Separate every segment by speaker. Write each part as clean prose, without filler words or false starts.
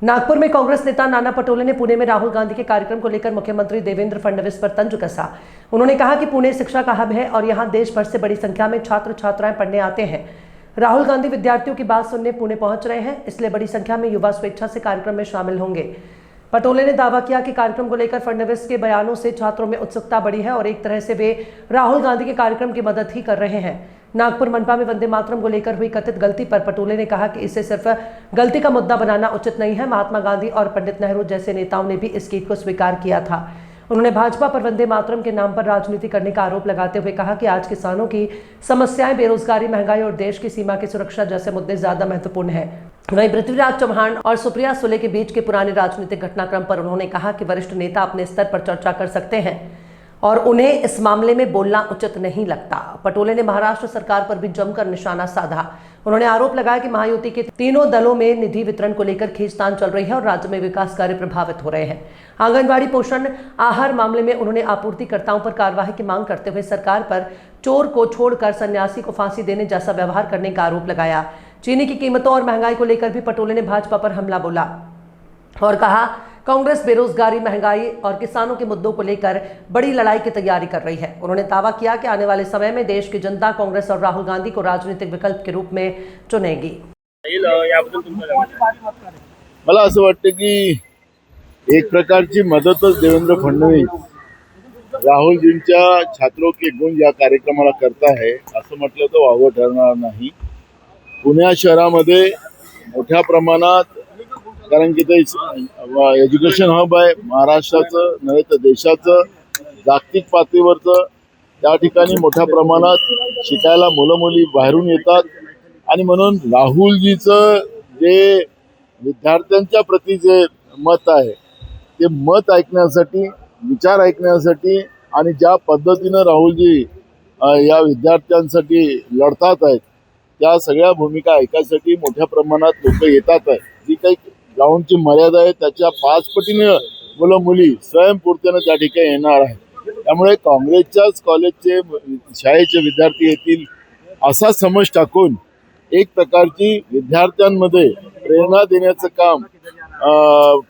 Speaker 1: नागपुर में कांग्रेस नेता नाना पटोले ने पुणे में राहुल गांधी के कार्यक्रम को लेकर मुख्यमंत्री देवेंद्र फडणवीस पर तंज कसा। उन्होंने कहा कि पुणे शिक्षा का हब है और यहां देश भर से बड़ी संख्या में छात्र छात्राएं पढ़ने आते हैं। राहुल गांधी विद्यार्थियों की बात सुनने पुणे पहुंच रहे हैं, इसलिए बड़ी संख्या में युवा स्वेच्छा से कार्यक्रम में शामिल होंगे। पटोले ने दावा किया कि कार्यक्रम को लेकर फडणवीस के बयानों से छात्रों में उत्सुकता बढ़ी है और एक तरह से वे राहुल गांधी के कार्यक्रम की मदद ही कर रहे हैं। नागपुर मनपा में वंदे मातरम को लेकर हुई कथित गलती पर पटोले ने कहा कि इसे सिर्फ गलती का मुद्दा बनाना उचित नहीं है। महात्मा गांधी और पंडित नेहरू जैसे नेताओं ने भी इस गीत को स्वीकार किया था। उन्होंने भाजपा पर वंदे मातरम के नाम पर राजनीति करने का आरोप लगाते हुए कहा कि आज किसानों की समस्याएं, बेरोजगारी, महंगाई और देश की सीमा की सुरक्षा जैसे मुद्दे ज्यादा महत्वपूर्ण है। वहीं पृथ्वीराज चौहान और सुप्रिया सुले के बीच के पुराने राजनीतिक घटनाक्रम पर उन्होंने कहा कि वरिष्ठ नेता अपने स्तर पर चर्चा कर सकते हैं और उन्हें इस मामले में बोलना उचित नहीं लगता। पटोले ने महाराष्ट्र सरकार पर भी जमकर निशाना साधा। उन्होंने आरोप लगाया कि महायुति के तीनों दलों में निधि वितरण को लेकर खींचतान चल रही है और राज्य में विकास कार्य प्रभावित हो रहे हैं। आंगनबाड़ी पोषण आहार मामले में उन्होंने आपूर्तिकर्ताओं पर कार्रवाई की मांग करते हुए सरकार पर चोर को छोड़कर सन्यासी को फांसी देने जैसा व्यवहार करने का आरोप लगाया। चीनी की कीमतों और महंगाई को लेकर भी पटोले ने भाजपा पर हमला बोला और कहा कांग्रेस बेरोजगारी, महंगाई और किसानों के मुद्दों को लेकर बड़ी लड़ाई की तैयारी कर रही है। उन्होंने दावा किया कि आने वाले समय में देश की जनता कांग्रेस और राहुल गांधी को राजनीतिक विकल्प के रूप में चुनेगी।
Speaker 2: मला असं वाटतं की एक प्रकारची मदतच देवेंद्र फडणवीस राहुलजींच्या छात्रों के गुंज या कार्यक्रमाला करता है असं म्हटलं तर वावगं ठरणार नाही। पुणे शहरामध्ये मोठ्या प्रमाणात, कारण की ते एज्युकेशन हब आहे महाराष्ट्राचं नव्हे तर देशाचं, जागतिक पातळीवरचं, त्या ठिकाणी मोठ्या प्रमाणात शिकायला मुलं मुली बाहेरून येतात आणि म्हणून राहुलजीचं जे विद्यार्थ्यांच्या प्रती जे मत आहे ते मत ऐकण्यासाठी, विचार ऐकण्यासाठी आणि ज्या पद्धतीनं राहुलजी या विद्यार्थ्यांसाठी लढतात आहेत त्या सगळ्या भूमिका ऐकायसाठी मोठ्या प्रमाणात लोक येतात आहेत। जी काही ग्राउंडची मर्यादा आहे त्याच्या 5 पटीने मुलं मुली स्वयंपूर्तीने त्या ठिकाणी येणार आहेत। त्यामुळे काँग्रेसच्याच कॉलेजचे, शाळेचे विद्यार्थी येतील असा समज टाकून एक प्रकारची विद्यार्थ्यांमध्ये प्रेरणा देण्याचं काम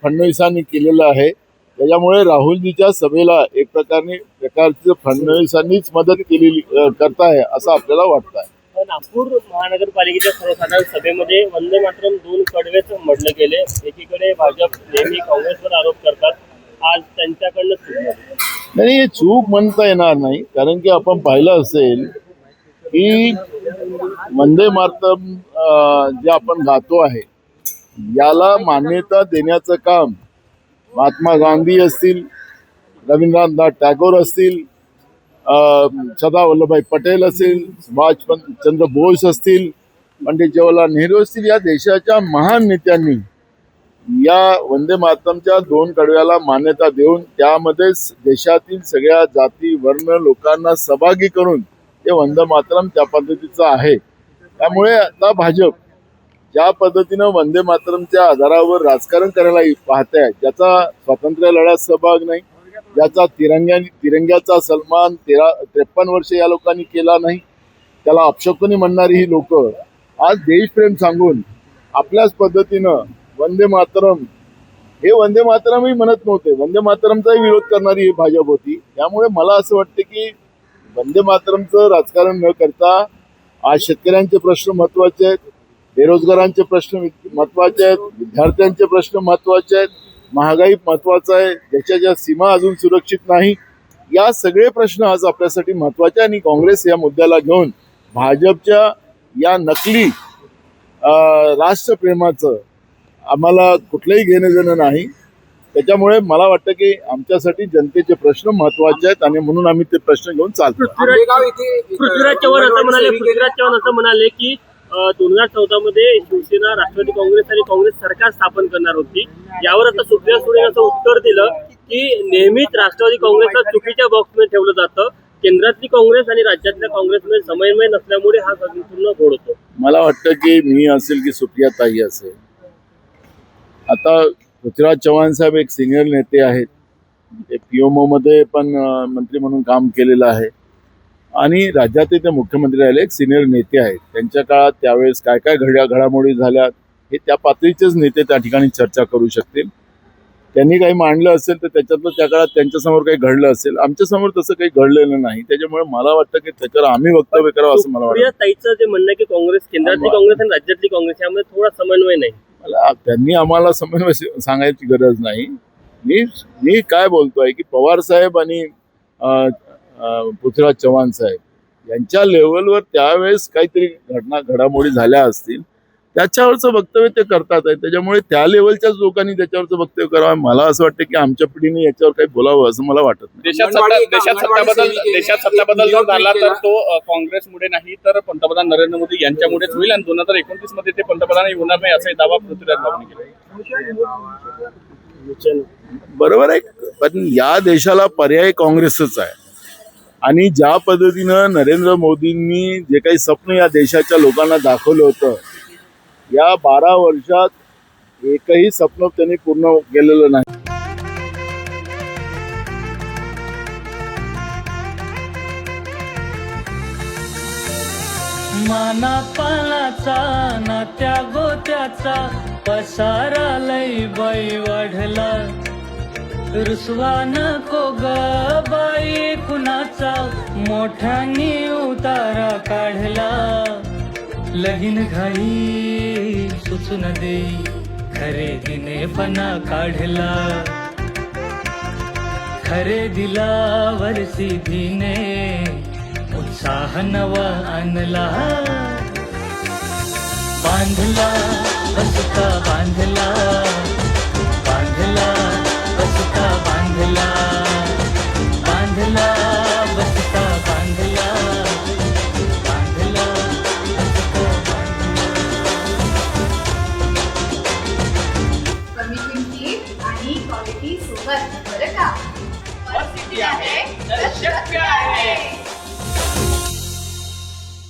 Speaker 2: फडणवीसांनी केलेलं आहे। त्याच्यामुळे राहुलजीच्या सभेला एक प्रकारची फडणवीसांनीच मदत केलेली करताय असं आपल्याला वाटतं आहे।
Speaker 3: नागपूर महानगरपालिकेच्या सर्वसाधारण सभेमध्ये वंदे मातरम 2 कडवेच म्हटले गेले। एकीकडे भाजप नेहमी काँग्रेसवर आरोप करतात, आज त्यांच्याकडनं चूक झाली।
Speaker 2: नाही, हे चूक म्हणता येणार नाही, कारण की आपण पाहिलं असेल की वंदे मातरम जे आपण गातो आहे याला मान्यता देण्याचं काम महात्मा गांधी असतील, रवींद्रनाथ टागोर असतील, सरदार वल्लभभाई पटेल असतील, सुभाषचंद्र बोस असतील, पंडित जवाहरलाल नेहरू असतील, या देशाच्या महान नेत्यांनी या वंदे मातरमच्या 2 कडव्याला मान्यता देऊन त्यामध्येच देशातील सगळ्या जाती वर्ण लोकांना सहभागी करून ते वंदे मातरम त्या पद्धतीचं आहे। त्यामुळे आता भाजप ज्या पद्धतीनं वंदे मातरमच्या आधारावर राजकारण करायला पाहत आहे, ज्याचा स्वातंत्र्य लढ्यात सहभाग नाही, ज्याचा तिरंग्याचा सन्मान 53 वर्ष या लोकांनी केला नाही, त्याला अपशकुनी म्हणणारी ही लोक आज देशप्रेम सांगून आपल्याच पद्धतीनं वंदे मातरम, हे वंदे मातरमही म्हणत नव्हते, वंदे मातरमचाही विरोध करणारी ही भाजप होती। त्यामुळे मला असं वाटतं की वंदे मातरमचं राजकारण न करता आज शेतकऱ्यांचे प्रश्न महत्वाचे आहेत, बेरोजगारांचे प्रश्न महत्वाचे आहेत, विद्यार्थ्यांचे प्रश्न महत्वाचे आहेत, महागाई महत्वाचा आहे, देशाच्या सीमा अजून सुरक्षित नाही, या सगळे प्रश्न आज आपल्यासाठी महत्वाचे आणि काँग्रेस या मुद्द्याला घेऊन भाजपच्या या नकली राष्ट्रप्रेमाचं आम्हाला कुठलंही घेणं देणं नाही। त्याच्यामुळे मला वाटतं की आमच्यासाठी जनतेचे प्रश्न महत्वाचे आहेत आणि म्हणून आम्ही ते प्रश्न घेऊन चालतो।
Speaker 3: पृथ्वीराज चव्हाण असं म्हणाले की 2014 मध्ये शिवसेना, राष्ट्रवादी काँग्रेस आणि काँग्रेस सरकार स्थापन करणार होती। यावर आता सुप्रिया सुळे असं उत्तर दिलं की नेहमीच राष्ट्रवादी काँग्रेसला चुकीच्या बॉक्समध्ये ठेवलं जातं, केंद्रातली काँग्रेस आणि राज्यातल्या काँग्रेसमध्ये समन्वय नसल्यामुळे हा संपूर्ण घोळ होतो।
Speaker 2: मला वाटतं की मी असेल की सुप्रिया ताई असेल, आता पृथ्वीराज चव्हाण साहेब एक सिनियर नेते आहेत, ते पीएमओ मध्ये पण मंत्री म्हणून काम केलेलं आहे आणि राज्याचे ते मुख्यमंत्री राहिले, एक सिनियर नेते आहेत। त्यांच्या काळात त्यावेळेस काय काय घडामोडी झाल्या हे त्या पातळीचेच नेते त्या ठिकाणी चर्चा करू शकतील. त्यांनी काही मांडलं असेल तर त्याच्यातलं त्या काळात त्यांच्यासमोर काही घडलं असेल. आमच्यासमोर तसं काही घडलेलं नाही. त्याच्यामुळे मला वाटतं की त्याच्यावर आम्ही वक्तव्य करावं असं मला वाटतं.
Speaker 3: सुप्रियाताईंचं जे म्हणणं आहे की काँग्रेस केंद्रातली काँग्रेस आणि राज्यातली काँग्रेस यामध्ये थोडा समन्वय नाही.
Speaker 2: त्यांनी आम्हाला समन्वय सांगायची गरज नाही. मी काय बोलतोय की पवार साहेब आणि पृथ्वीराज चव्हाण साहेब यांच्या लेवलवर त्यावेळेस काहीतरी घडामोडी झाल्या असतील, त्याच्यावरचं वक्तव्य ते करतात आहे. त्याच्यामुळे त्या लेवलच्याच लोकांनी त्याच्यावरचं वक्तव्य करावं. मला असं वाटतं की आमच्या पिढीने याच्यावर काही बोलावं असं मला वाटत नाही.
Speaker 4: देशात सत्ताबदल जर झाला तर तो काँग्रेसमुळे नाही तर पंतप्रधान नरेंद्र मोदी यांच्यामुळेच होईल आणि 2029 मध्ये ते पंतप्रधान होणार नाही असा दावा पृथ्वीराज चव्हाण केला.
Speaker 2: बरोबर आहे, पण या देशाला पर्याय काँग्रेसच आहे. आणि ज्या पद्धतीनं नरेंद्र मोदींनी जे काही स्वप्न या देशाच्या लोकांना दाखवलं होतं, या 12 वर्षात एकही स्वप्न त्यांनी पूर्ण केलेलं नाही.
Speaker 5: मानापानाचा नात्या गोत्याचा पसारा लई बाई वाढला. रुसवा नको ग बाई कुणाचा मोठ्यानी उतारा काढला. लगीन घाई सुचून दे खरेदीने पणा काढला. खरेदीला वरसिधीने उत्साह नवा आणला. बांधला बसता बांधला, बांधला बसता बांधला, बांधला बसता बांधला, बांधला बसता बांधला.
Speaker 6: कमी किमतीत आणि क्वालिटी सोबत बरं का.
Speaker 4: आहे तर शक्य आहे.